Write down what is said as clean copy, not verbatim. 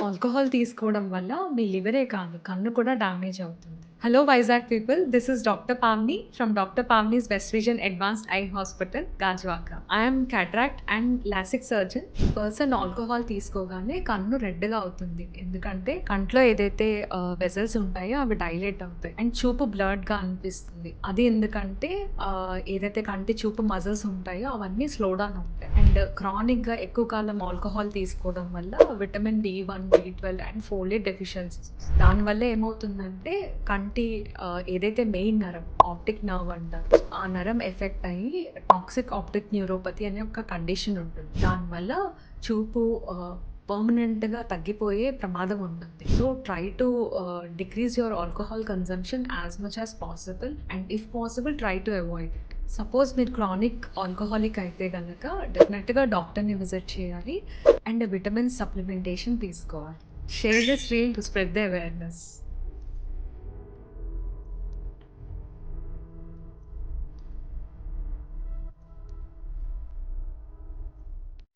Alcohol తీసుకోవడం వల్ల మీ లివరే కాదు, కన్ను కూడా డ్యామేజ్ అవుతుంది. Hello Vizag people, this is doctor Pavani from doctor Pavani's west vision advanced eye hospital, Gajuwaka. I'm cataract and LASIK surgeon. Person alcohol తీసుకోగానే కన్ను రెడ్గా అవుతుంది, ఎందుకంటే కంట్లో ఏదైతే వెజల్స్ ఉంటాయో అవి డైలేట్ అవుతాయి అండ్ చూపు బ్లర్డ్గా అనిపిస్తుంది. అది ఎందుకంటే ఏదైతే కంటి చూపు మజిల్స్ ఉంటాయో అవన్నీ స్లో డౌన్ అవుతాయి. అండ్ క్రానిక్గా ఎక్కువ కాలం ఆల్కహాల్ తీసుకోవడం వల్ల vitamin B1, B12 and folate deficiencies. దానివల్ల ఏమవుతుందంటే కంటి ఏదైతే మెయిన్ నరం ఆప్టిక్ నర్వ్ అంటారు, ఆ నరం ఎఫెక్ట్ అయ్యి టాక్సిక్ ఆప్టిక్ న్యూరోపతి అనే ఒక కండిషన్ ఉంటుంది. దానివల్ల చూపు పర్మనెంట్గా తగ్గిపోయే ప్రమాదం ఉంటుంది. So try to decrease your alcohol consumption as much as possible and if possible try to avoid it. Suppose మీరు క్రానిక్ ఆల్కహాలిక్ అయితే కనుక డెఫినెట్గా డాక్టర్ని విజిట్ చేయాలి అండ్ విటమిన్ సప్లిమెంటేషన్ తీసుకోవాలి. Share this reel to spread the awareness.